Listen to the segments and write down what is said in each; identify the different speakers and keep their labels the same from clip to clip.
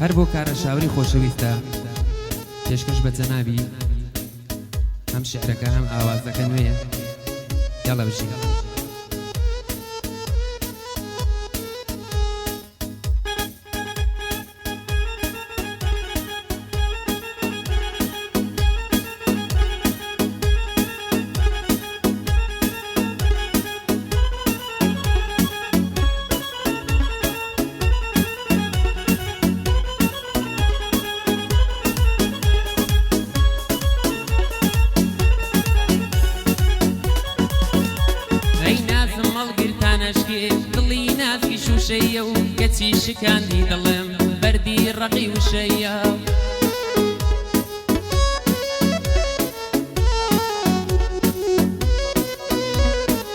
Speaker 1: هەر بۆ کارە شاوری خۆشەویستە پێشکەش بە جەنابی هەم شعرەکە هەم ئاوازەکە نوێیە یاڵە بژین
Speaker 2: شەیە و کەچی شکاندی دڵم بەردی ڕەقی وشەیە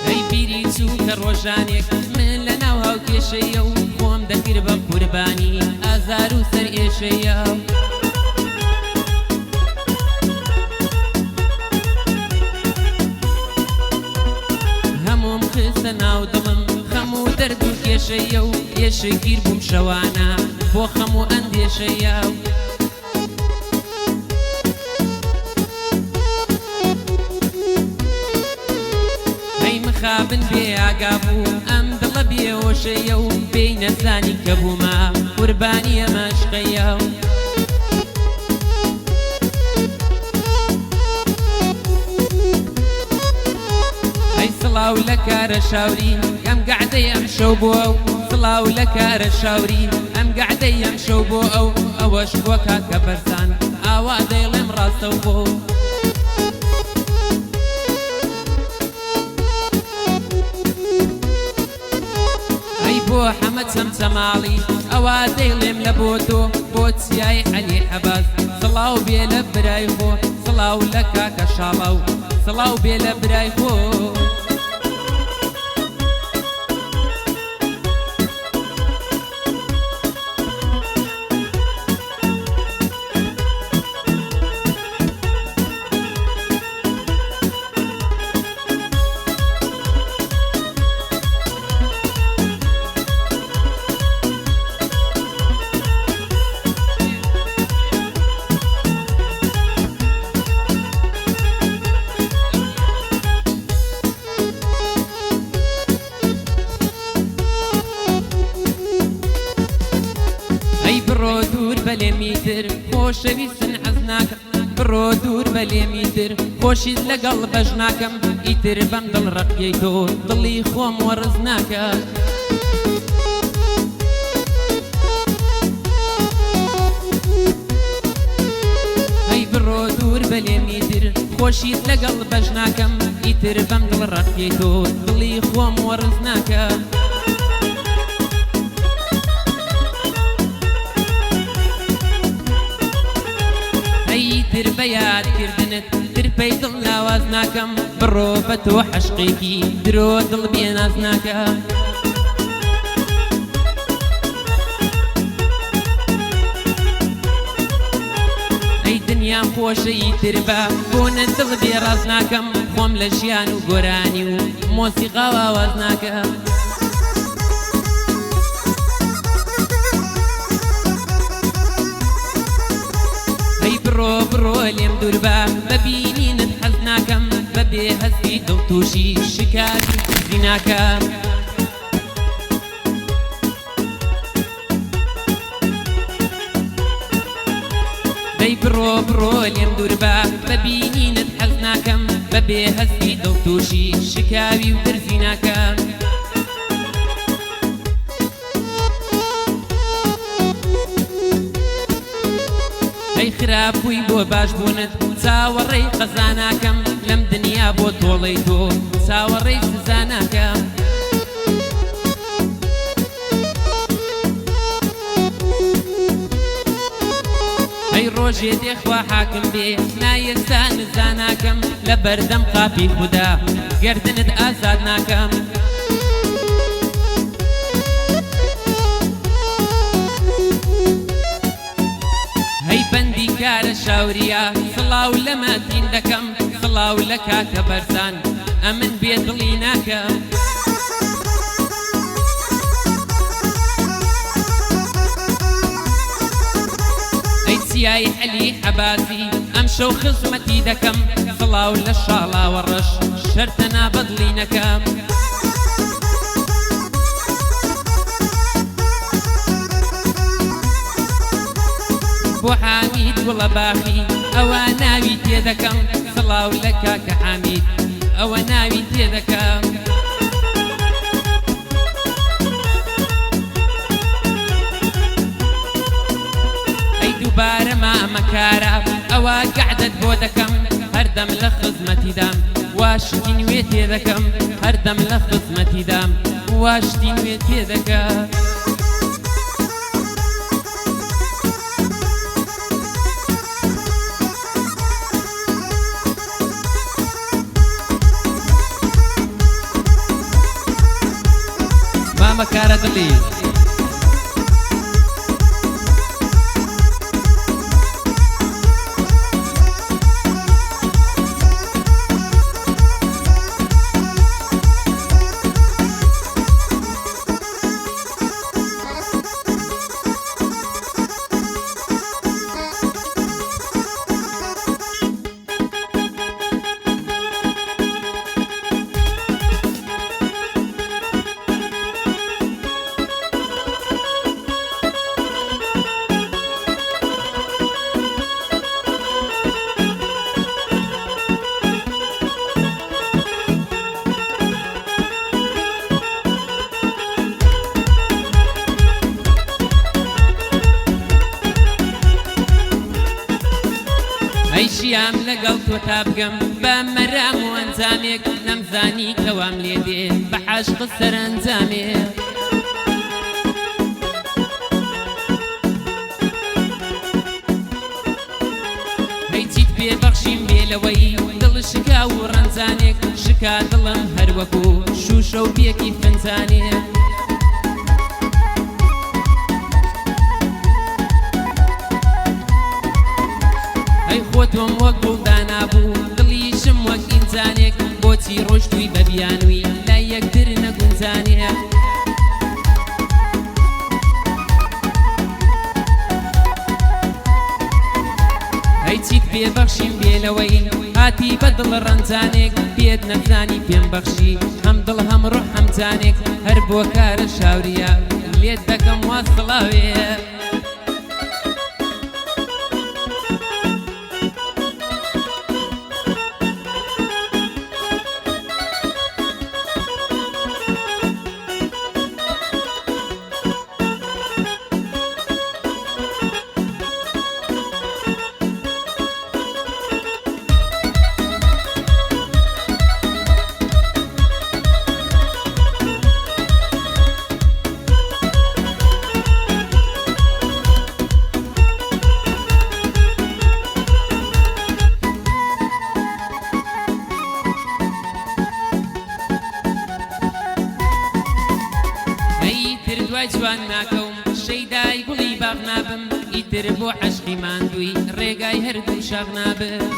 Speaker 2: ئەی بیری چوو کە ڕۆژانێک من لە ناو هاوکێشەیە و خۆم دەکرد بە قوربانی ئازار و سەر ئێشەیە هەموم خستە ناو دڵم دەرد و کێشەیە و ئێشەگیر بووم شەوانە بۆ خەم و ئەندێشەیە هەی مخابن بێئاگا بوو ئەم دڵە بێهۆشەیە و پێی نەزانی کە بوومە قوربانی ئەمە عشقەیە هەی سڵاو لە کارە شاوری ئەم گەعدەی ئەم شەو بۆ ئەو سڵاو لە کارە شاوری ئەم گەعدەی ئەم شەو بۆ ئەو ئەوەش بۆ کاکە بەرزان ئاوا دەیڵێم ڕاستە و بۆ ئەی بۆ حەمە چەمچەماڵی ئەوا دەیڵێم لە بۆ تۆ بۆ چیای عەلی حەباس سڵاو بێ لە برای خۆ سڵاو لە کاکە شاڵەو سڵاو بێ لە برای خۆ بڕۆ دوور بەلێمی تر خۆشەویستن حەز ناکەم بڕۆ دوور بەلێمی تر خۆشیت لەگەڵ بەش ناکەم ئیتر بەم دڵ ڕەقیەی تۆ دڵی خۆم وەڕز ناکەم هەی بڕۆ دوور بەلێمی تر خۆشیت لەگەڵ بەش ناکەم ئیتر بەم دڵ ڕەقیەی تۆ دڵی خۆم وەڕز ناکەم تر بەیادکردنت تر پەی دڵ لاواز ناکەم بڕۆ بە تۆ حەشقێکی درۆ دڵ بێناز ناکەم ئەی دنیام خۆشەی تر بە بۆنە دڵ بێڕاز ناکەم خۆم لە ژیان و گۆرانی و مۆسیقا و ئاواز ناکەم بڕۆ بڕۆ لێم دوور بە ببینینت حەز ناکەم بەبێ هەستی دڵ تووشی شکاری کوزی ناکەم دەی بڕۆ بڕۆ لێم دوور بە ببینینت حەز ناکەم بەبێ هەستی دڵ تووشی شکاوی و درزی ناکەم ئەی خراپ بووی بۆ باش بوونت چاوەڕێی قەزا ناکەم لەم دنیا بۆ تۆڵەی تۆ چاوەڕێی سزا ناکەم ئەی ڕۆژێ دێخوا حاکم بێ نایەستا نزا ناکەم لە بەردەم قاپی خودا گەردنت ئازاد ناکەم بەندی کارە شاوریە سڵاو لە مەتین دەکەم سڵاو لە کاکە بەرزان ئەمن بێ دڵی ناکەم سیای حەلی حەباسی ئەم شەو خزمەتی دەکەم سڵاو لە شاڵاوە ڕەش شەرتە نابەدڵینەکەم بۆ حامید گوڵە باخی ئەوە ناوی تێدەکەم سڵاو لە کاکە حامید ئەوە ناوی تێدەکەم ئەی دووبارە مامەکارە ئەوە گەعدەت بۆ دەکەم هەردەم لە خزمەتیدام واشتی نوێ تێدەکەم هەردەم لە خزمەتیدام واشتی نوێ تێدەکەم مامەکارە دڵی ئەیشیام لەگەڵ تۆ تا بگەم بە مەرام و ئەنجامێک نەمزانی کەوام لێ دێ بە عاشق سەرئەنجامێک هەیچیت پێبەخشیم بێلەوەی دڵ شکا و ڕەنجانێک شکا دڵم هەروەکو شوشە و پێکی فەنجانێک خۆتۆم وەک گوڵدانا بوو دڵیشم وەک ئینجانێک بۆچی ڕۆشتووی بە بیانووی لای یەکتر نەگونجانێک هەیچیت پێبەخشیم بێلەوەی هاتی بە دڵ ڕەنجانێک پێت نەزانی پێم بەخشی هەم دڵ هەم ڕوح هەم جانێک هەر بۆ کارە شاوریە لێت دەکەم وا سڵاوێ دوای جوان ناکەوم شەیدای گوڵی باغ نابم ئیتر بۆ عەشقی ماندووی ڕێگای هەردوو شاغ نابم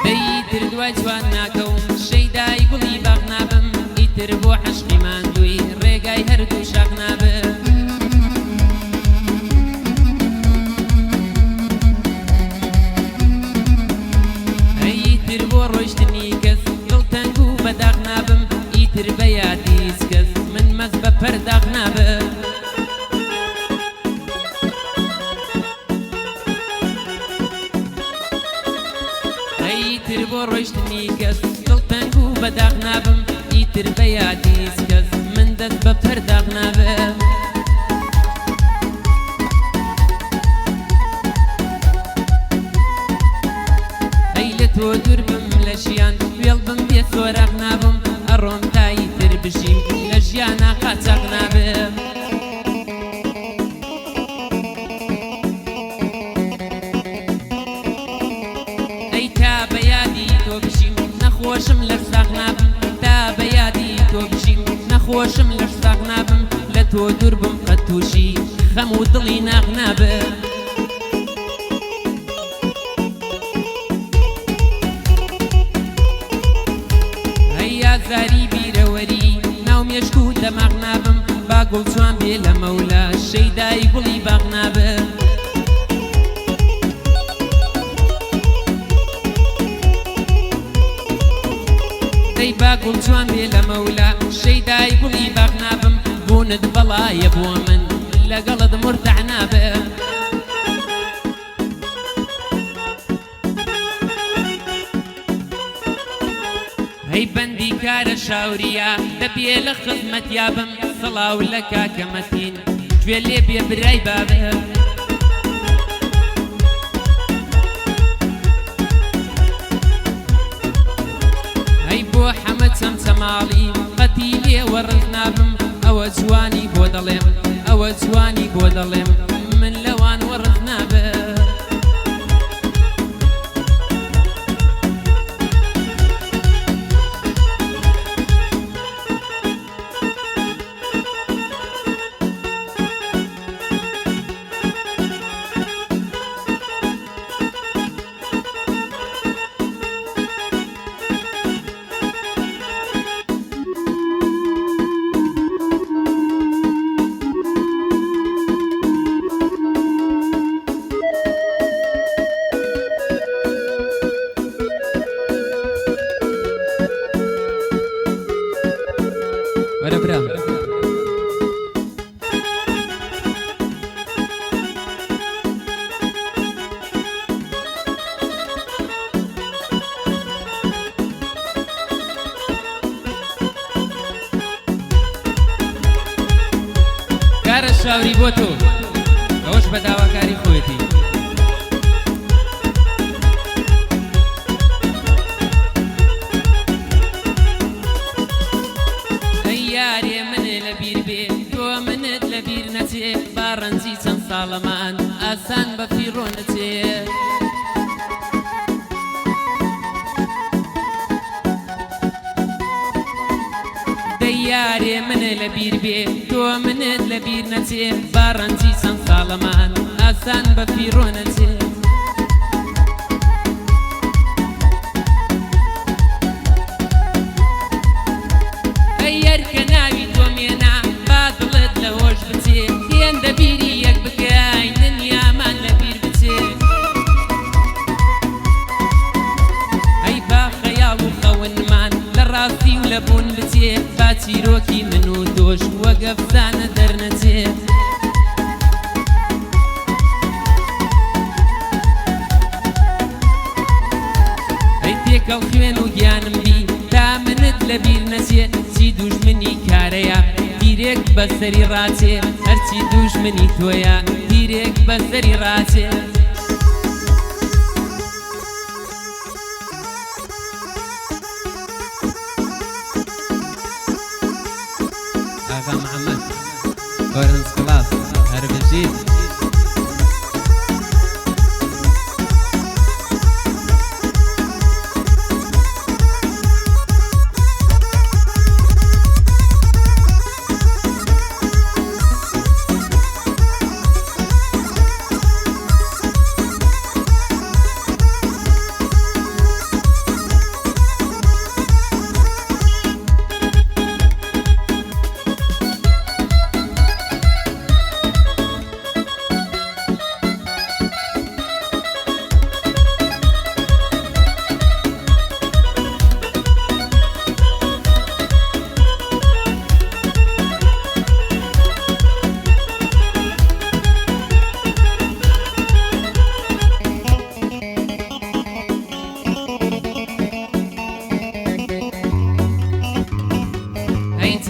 Speaker 2: دەیتر دوای جوان ناکەوم شەیدای گوڵی باغ نابم ئیتر بۆ عەشقی ماندووی ڕێگای هەردوو شاغ نابم ئیتر بۆ ڕۆیشتنی کەس دڵتەنگ و بەداغ نابم ئیتر بە یادی هیچ کەس من مەست بە پەرداغ نابم ئیتر بۆ ڕۆیشتنی کەس دڵتەنگ و بەداغ نابم ئیتر بە یادی هیچ کەس من دەست بە پەرداغ نابم تۆ دوور بم لە ژیان وێڵ بم بێ سۆراق نابم ئەڕۆم تایی تر بژیم لە ژیانە قاچاق نابم ئەی تا بە یادی تۆ بژیم نەخۆشم لە ساق نابم تا بە یادی تۆ بژیم نەخۆشم لە ساق نابم لە تۆ دوور بم قەت تووشی خەم و دڵی ناغ نابم زاری بیرەوەری ناو مێشک و دەما گوڵ جوان بێ لە مەولا شەیدای گوڵی باغ نابێ دەی با گوڵ جوان بێ لە مەولا شەیدای گوڵی باغ نابم بوونت بەڵایە بووە من لەگەڵت مرتەع نابێ هەی بەندی کارە شاوریە دەبێ لە خزمەت یابم سڵاو لە کاکەمەتین گوێ لێ بێ برای بابێ هەی بۆ حەمە چەمچەماڵی قەتی لێ وەڕز نابم ئەوە جوانی بۆ دەڵێم ئەوە جوانی بۆ دەڵێم من لەوان وەڕز نابێ وەرە برا کارە شاوری بۆ تۆ ئەوەش بە داواکاری خۆیەتی یارێ منێ لە بیر بێ تۆ منت لە بیر نەچێ با ڕەنجی چەند ساڵەمان ئاسان بە فیڕۆ نەچێ دەی یارێ منێ لە بیر بێ تۆ منت لە بیر نەچێ با ڕەنجی چەند ساڵەمان ئاسان بە فیڕۆ نەچێ یەرکە ناوی تۆ مێنا با دڵت لە هۆش بچێ هێندە بیری یەک بکەین دنیامان لە بیر بچێ ئەی با خەیاڵ و خەونمان لە ڕاستی و لە بوون بچێ با چیرۆکی من و تۆش وەک ئەفسانە دەرنەچێ ئەی تێکەڵ خوێن و گیانم بی تا منت لە بیر نەچێ چی دوژمنی کارەیە تیرێک بەسەری ڕاچێ هەرچی دوژمنی تۆیە تیرێک بەسەری ڕاچێ ئاغا محەممەد ئۆرنج کلاس هەربژیر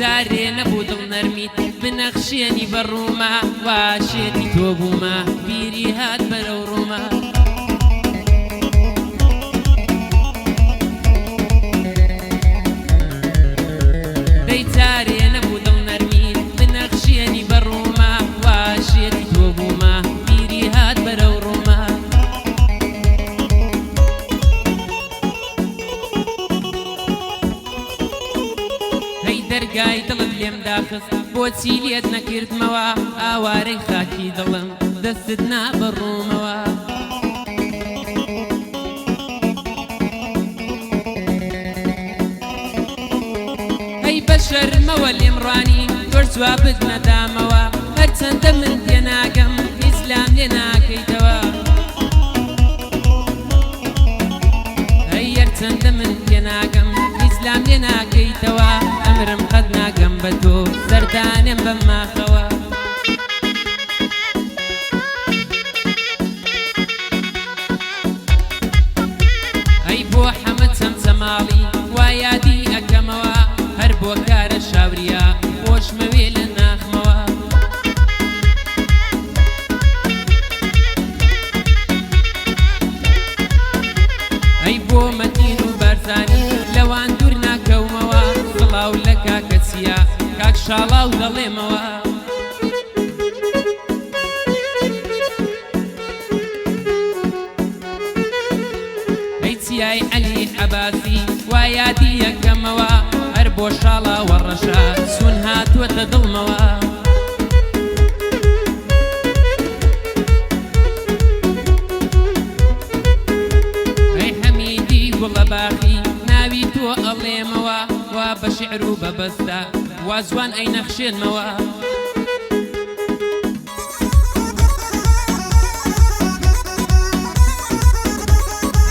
Speaker 2: جارێ نەبوو دڵ نەرمیت بنەخشێنی بەڕوومە واشێتی تۆ بوومە بیری هات بەرەو ڕوومە دەی جارێ نەبوو دڵ نەرمیت بنەخشێنی بەڕوومە واشێتی تۆ بوومە بیری هات بەرەو ڕوومە دەرگای دڵت لێم داخست بۆچی لێت نەکردمەوە ئاوارەی خاکی دڵم دەستت نا بەڕوومەوە هەی بە شەرمەوە لێم ڕوانی تۆش جوابت نەدامەوە هەرچەندە من تێناگەم ئیسلام لێ ناکەیتەوە هەرچەندە من تێناگەم ئیسلام لێ ناکەیتەوە ئەمرم قەت ناگەم بە تۆ سەردانێم بەم ماخەوە ئەی بۆ حەمەد چەمچەماڵی وا یادی ئەکەمەوە هەر بۆ کارە شاوریا خۆشمەوێ لە ناخمەوە ئەی بۆ مەتین و بەرزانی لەوان دوور ناکەومەوە سڵاو لە کاکە چیە کاک شاڵاو دەڵێمەوە ئەی چیای عەلی عەباسی وا یادی یەکەمەوە هەر بۆ شاڵا وەڕەشە سون هاتووەتە دڵمەوە ئەی حەمیدی گوڵە باخی ناوی تۆ ئەڵێمەوە وا بە شیعر و بە بەستە وا زوان ئەی نەخشێنمەوە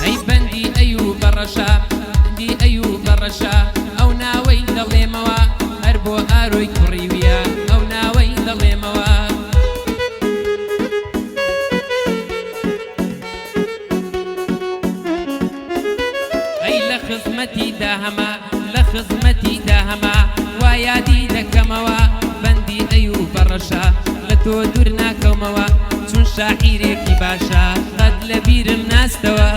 Speaker 2: ئەی بەندی ئەیوب بەڕەشە بەندی ئەیوب بەڕەشە ئەو ناوەی دەڵێمەوە هەر بۆ ئاروی کوڕیویە ئەو ناوەی دەڵێمەوە ئەی لە خزمەتی داهەمە لە خزمەتی داهەمە وا یادی دەکەمەوە بەندی ئەیوب بەڕەشە لە تۆ دوور ناکەومەوە چون شاعیرێکی باشە قەت لە بیرم ناستەوە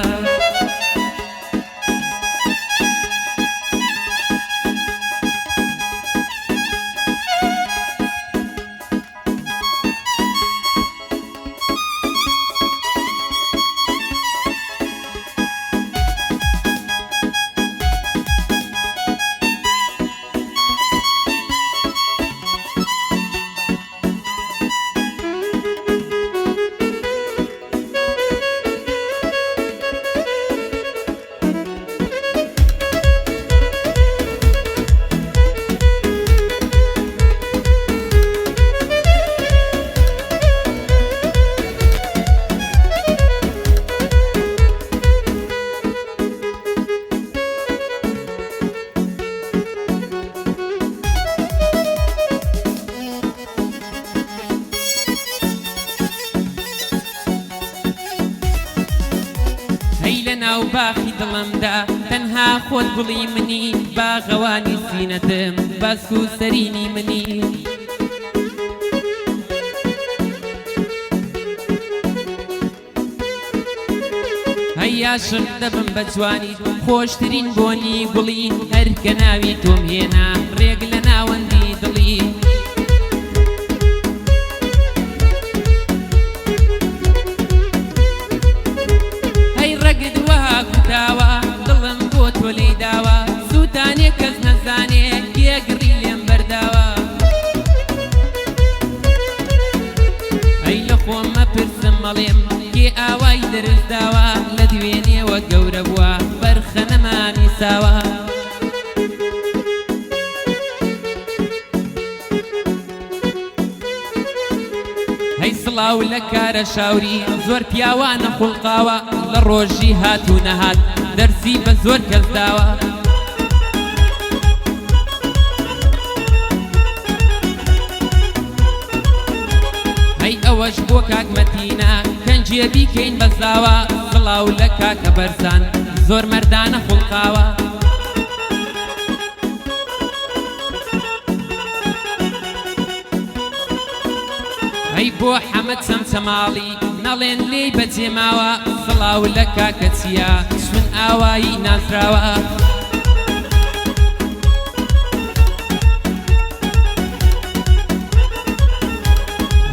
Speaker 2: ناو باخی دڵمدا تەنها خۆت گوڵی منی باغەوانی سینەتم باس و سەرینی منی هەییا شڕ دەبم بە جوانی خۆشترین بۆنی گوڵی هەرکە ناوی تۆم هێنا ڕێگ لە ناوەندی دڵی دڵم بۆ تۆ لێی داوە سووتانێ کەس نەزانێ گێگڕی لێم بەرداوە ئەی لە خۆم مەپرسم مەڵێم کێ ئاوای دەرز داوە لە دوێنێوە گەورە بووە بەرخە نەمانی ساوە هەی سڵاو لە کارە شاوری زۆر پیاوانە خوڵقاوە لە ڕۆژی هات و نەهات دەرسی بە زۆر کەس داوە هەی ئەوەش بۆ کاک مەتینە کەنجێ بیکەین بەزاوە سڵاو لە کاکە بەرزان زۆر مەردانە خوڵقاوە ئەی بۆ حەمەد چەمچەماڵی نەڵێن لێی بەجێماوە سڵاو لە کاکە چیە سون ئاوایی نازراوە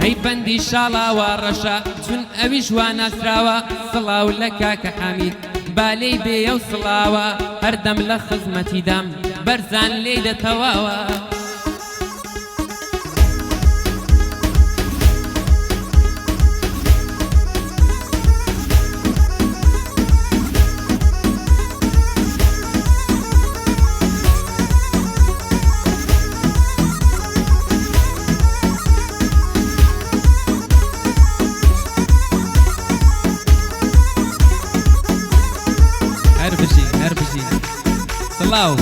Speaker 2: هەی بەندی شاڵاوە ڕەشە چون ئەویش وا ناسراوە سڵاو لە کاکە حەمید با لێی بێیە و سڵاوە هەردەم لە خزمەتی دەم بەرزان لێی دەتەواوە
Speaker 1: هەر بژین سڵاو